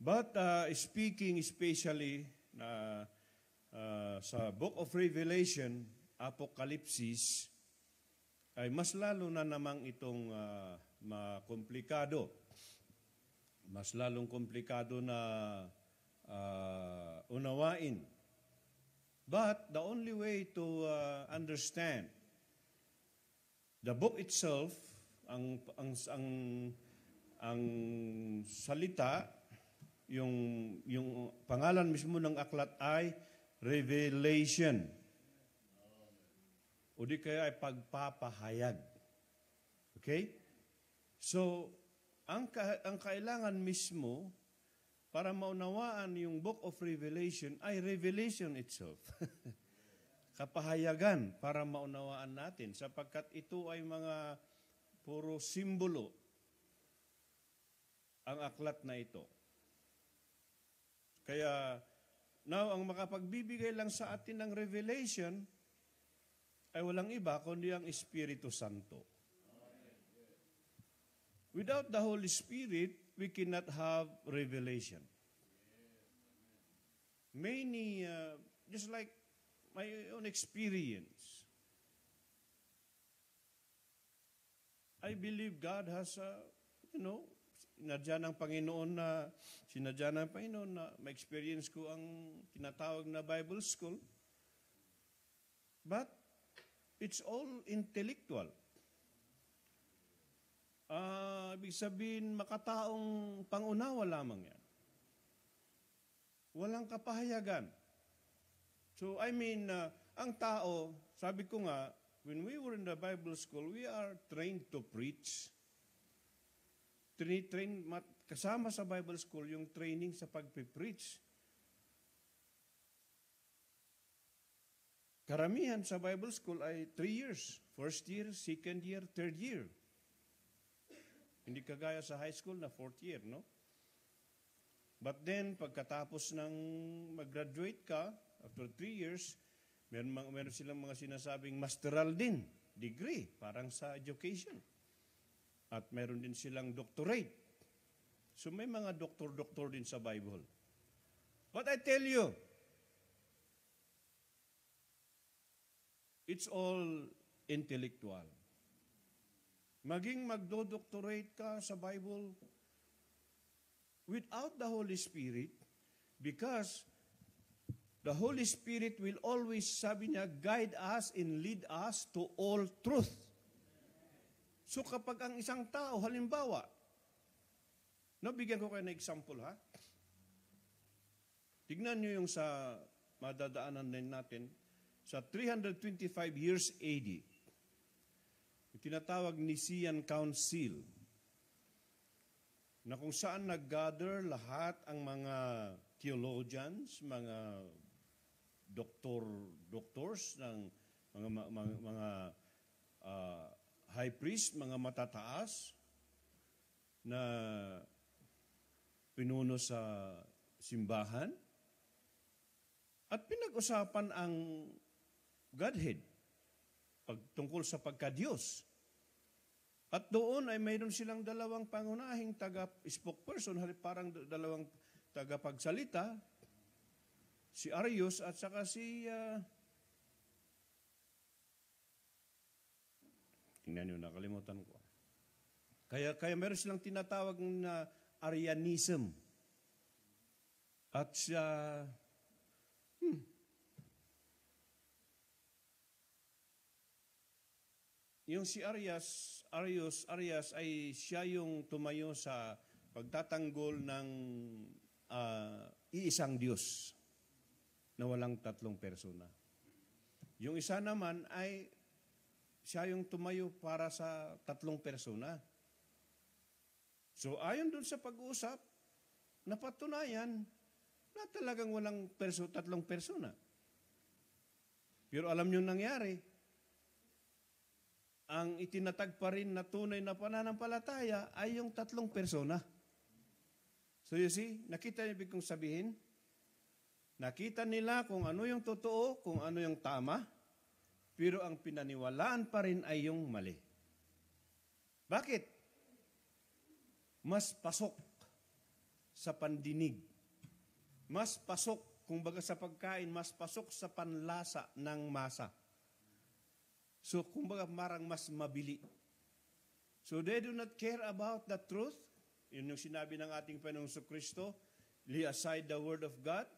But speaking especially sa Book of Revelation, Apokalipsis, ay mas lalo na namang itong makomplikado. Mas lalong komplikado na unawain. But the only way to understand the book itself, ang salita, yung pangalan mismo ng aklat ay Revelation. O di kaya ay pagpapahayag. Okay? So, ang kailangan mismo para maunawaan yung Book of Revelation ay revelation itself. Kapahayagan para maunawaan natin sapagkat ito ay mga puro simbolo ang aklat na ito. Kaya, now, ang makapagbibigay lang sa atin ng revelation ay walang iba kundi ang Espiritu Santo. Without the Holy Spirit, we cannot have revelation. Many, just like my own experience, I believe God has, sinadya ng Panginoon na ma-experience ko ang tinatawag na Bible School. But, it's all intellectual. Ibig sabihin, makataong pangunawa lamang yan. Walang kapahayagan. So, ang tao, sabi ko nga, when we were in the Bible school, we are trained to preach. Kasama sa Bible school, yung training sa pagpipreach. Karamihan sa Bible school ay 3 years. First year, second year, third year. Hindi kagaya sa high school na 4th year, no? But then, pagkatapos ng mag-graduate ka, after 3 years, meron silang mga sinasabing masteral din, degree, parang sa education. At meron din silang doctorate. So may mga doktor-doktor din sa Bible. But I tell you, it's all intellectual. Maging magdo-doctorate ka sa Bible without the Holy Spirit, because the Holy Spirit will always, sabi niya, guide us and lead us to all truth. So kapag ang isang tao, halimbawa, bigyan ko kayo ng example, ha? Tignan niyo yung sa madadaanan din natin, sa 325 years AD, yung tinatawag Nicene Council, na kung saan nag-gather lahat ang mga theologians, mga doctors ng mga high priest, mga matataas na pinuno sa simbahan, at pinag-usapan ang Godhead, tungkol sa pagka-Diyos. At doon ay mayroon silang dalawang pangunahing taga-spokesperson, parang dalawang tagapagsalita, si Arius at saka si... tingnan nyo, nakalimutan ko. Kaya mayroon silang tinatawag na Arianism. At siya... Yung si Arius ay siya yung tumayo sa pagtatanggol ng iisang Diyos na walang tatlong persona. Yung isa naman ay siya yung tumayo para sa tatlong persona. So ayon dun sa pag-uusap, napatunayan na talagang walang tatlong persona. Pero alam nyo nangyari, ang itinatag pa rin na tunay na pananampalataya ay yung tatlong persona. So you see, nakita niyo ibig kong sabihin? Nakita nila kung ano yung totoo, kung ano yung tama, pero ang pinaniwalaan pa rin ay yung mali. Bakit? Mas pasok sa pandinig. Mas pasok, kumbaga sa pagkain, mas pasok sa panlasa ng masa. So, kumbaga marang mas mabili. So, they do not care about the truth. Yun yung sinabi ng ating Panginoong Kristo, lay aside the word of God.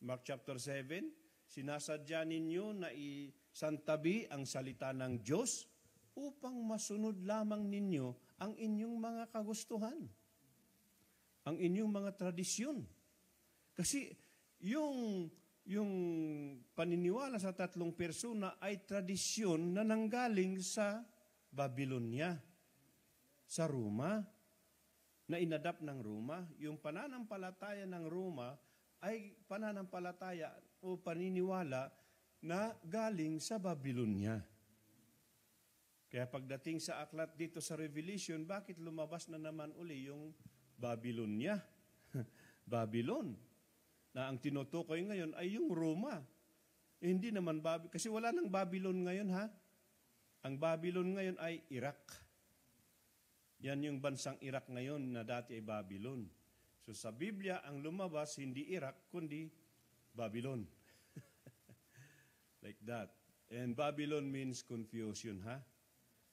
Mark chapter 7, sinasadya ninyo na isantabi ang salita ng Diyos upang masunod lamang ninyo ang inyong mga kagustuhan, ang inyong mga tradisyon. Kasi yung paniniwala sa tatlong persona ay tradisyon na nanggaling sa Babylonia, sa Roma, na inadapt ng Roma. Yung pananampalataya ng Roma ay pananampalataya o paniniwala na galing sa Babylonia. Kaya pagdating sa aklat dito sa Revelation, bakit lumabas na naman uli yung Babylonia? Babylon. Na ang tinutukoy ngayon ay yung Roma. Hindi naman Babylon. Kasi wala nang Babylon ngayon, ha? Ang Babylon ngayon ay Iraq. Yan yung bansang Iraq ngayon na dati ay Babylon. So sa Biblia, ang lumabas hindi Iraq, kundi Babylon. Like that. And Babylon means confusion, ha?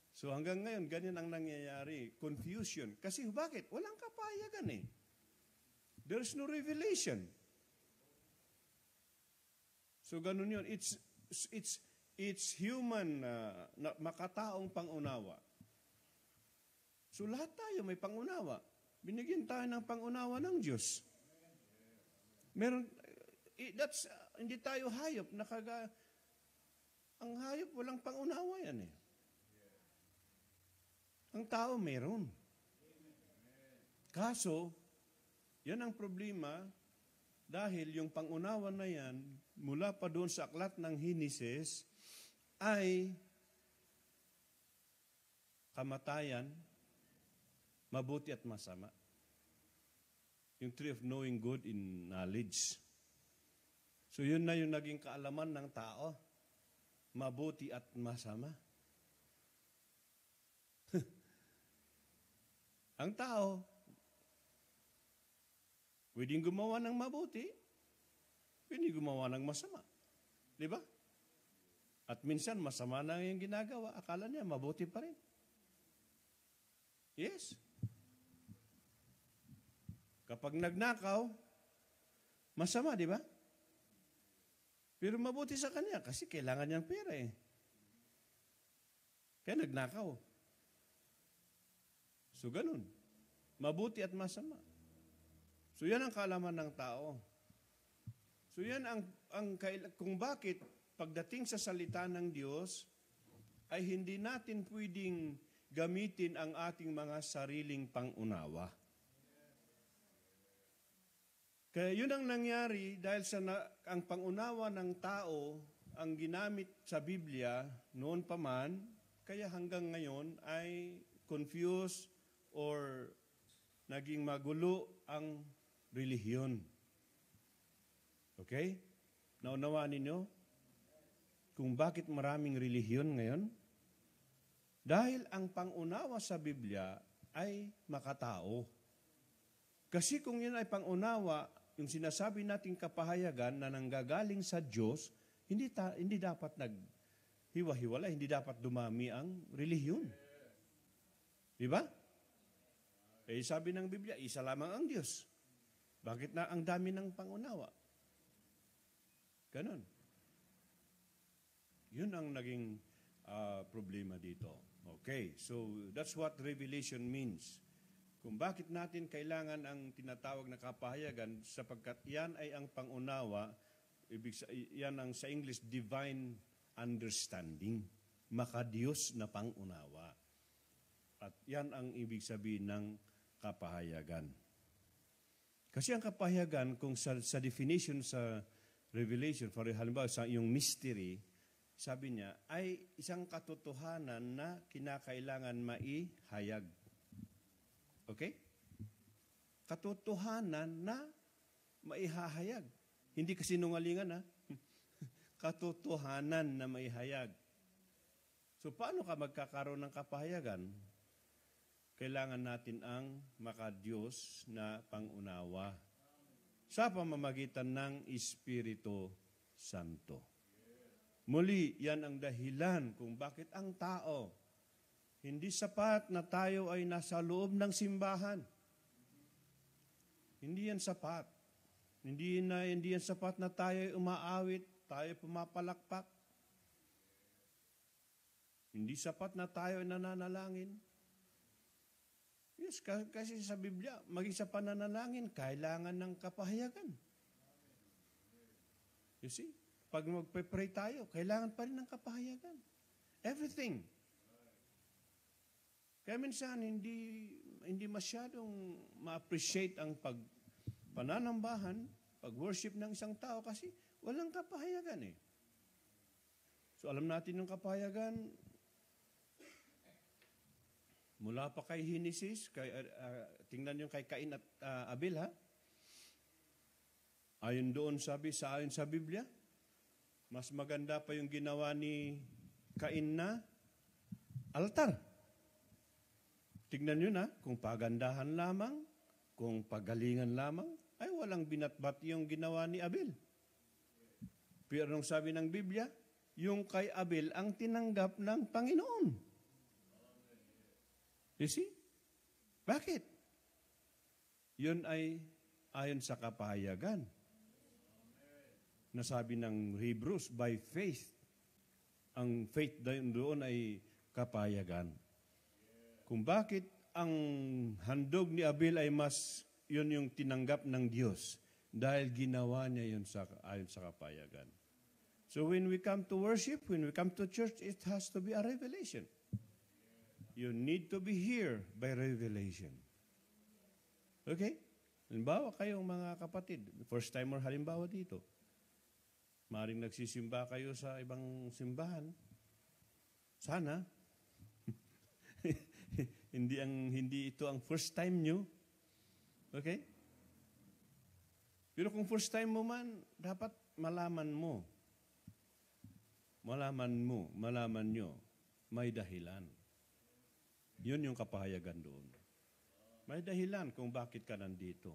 So hanggang ngayon, ganyan ang nangyayari. Confusion. Kasi bakit? Walang kapayagan eh. There's no revelation. So ganun yun. It's human, makataong pangunawa. So lahat tayo may pangunawa. Binigyan tayo ng pangunawa ng Diyos. Meron, hindi tayo hayop. Ang hayop, walang pangunawa yan eh. Ang tao meron. Kaso, yan ang problema dahil yung pangunawa na yan, mula pa doon sa aklat ng Henesis, ay kamatayan, mabuti at masama. Yung tree of knowing good in knowledge. So yun na yung naging kaalaman ng tao, mabuti at masama. Ang tao, pwedeng gumawa ng mabuti, pwedeng gumawa ng masama. Di ba? At minsan, masama na yung ginagawa. Akala niya, mabuti pa rin. Yes. Kapag nagnakaw, masama, di ba? Pero mabuti sa kanya kasi kailangan niyang pera eh. Kaya nagnakaw. So, ganun. Mabuti at masama. So, yan ang kaalaman ng tao. So, yan kung bakit pagdating sa salita ng Diyos, ay hindi natin pwedeng gamitin ang ating mga sariling pangunawa. Kaya yun ang nangyari dahil ang pangunawa ng tao ang ginamit sa Biblia noon pa man, kaya hanggang ngayon ay confused or naging magulo ang relihiyon. Okay? Naunawaan ninyo kung bakit maraming relihiyon ngayon? Dahil ang pangunawa sa Biblia ay makatao. Kasi kung yun ay pangunawa, yung sinasabi nating kapahayagan na nanggagaling sa Diyos, hindi dapat naghiwa-hiwala, hindi dapat dumami ang relihiyon. Di ba? Eh, sabi ng Biblia, isa lamang ang Diyos. Bakit na ang dami ng pangunawa? Ganon. Yun ang naging problema dito. Okay, so that's what revelation means. Kung bakit natin kailangan ang tinatawag na kapahayagan, sapagkat yan ay ang pangunawa, yan ang sa English, divine understanding, makadiyos na pangunawa. At yan ang ibig sabihin ng kapahayagan. Kasi ang kapahayagan, kung sa definition sa Revelation, for halimbawa sa yung mystery, sabi niya, ay isang katotohanan na kinakailangan maihayag. Okay? Katotohanan na maihahayag. Hindi kasi nungalingan, ha? Katotohanan na maihayag. So, paano ka magkakaroon ng kapahayagan? kailangan natin ang makadiyos na pangunawa sa pamamagitan ng Espiritu Santo. Muli, yan ang dahilan kung bakit ang tao hindi sapat na tayo ay nasa loob ng simbahan. Hindi yan sapat. Hindi yan sapat na tayo ay umaawit, tayo pumapalakpak. Hindi sapat na tayo ay nananalangin. Yes, kasi sa Biblia, maging sa pananalangin, kailangan ng kapahayagan. You see? Pag magpe-pray tayo, kailangan pa rin ng kapahayagan. Everything. Kaya minsan, hindi masyadong ma-appreciate ang pananambahan, pag-worship ng isang tao kasi walang kapahayagan eh. So alam natin yung kapahayagan, mula pa kay Genesis, tingnan nyo kay Cain at Abel ha. Ayon doon ayon sa Biblia, mas maganda pa yung ginawa ni Cain na altar. Tingnan nyo na, kung pagandahan lamang, kung pagalingan lamang, ay walang binatbat yung ginawa ni Abel. Pero nung sabi ng Biblia, yung kay Abel ang tinanggap ng Panginoon. You see? Bakit? Yun ay ayon sa kapahayagan. Nasabi ng Hebrews, by faith. Ang faith doon ay kapahayagan. Kung bakit ang handog ni Abel ay yun yung tinanggap ng Diyos. Dahil ginawa niya yun ayon sa kapahayagan. So when we come to worship, when we come to church, it has to be a revelation. You need to be here by revelation. Okay? Halimbawa kayong mga kapatid, first timer halimbawa dito. Maring nagsisimba kayo sa ibang simbahan. Sana hindi ito ang first time nyo. Okay? Pero kung first time mo man, dapat malaman nyo, may dahilan. Yun yung kapahayagan doon. May dahilan kung bakit ka nandito.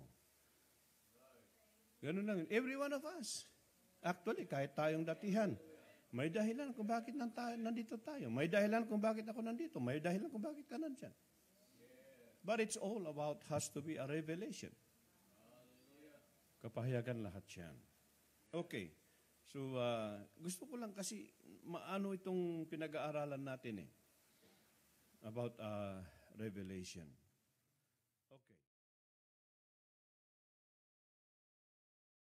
Ganun lang. Every one of us. Actually, kahit tayong datihan, may dahilan kung bakit nandito tayo. May dahilan kung bakit ako nandito. May dahilan kung bakit ka nandyan. But it's all has to be a revelation. Kapahayagan lahat yan. Okay. So, gusto ko lang kasi maano itong pinag-aaralan natin about revelation.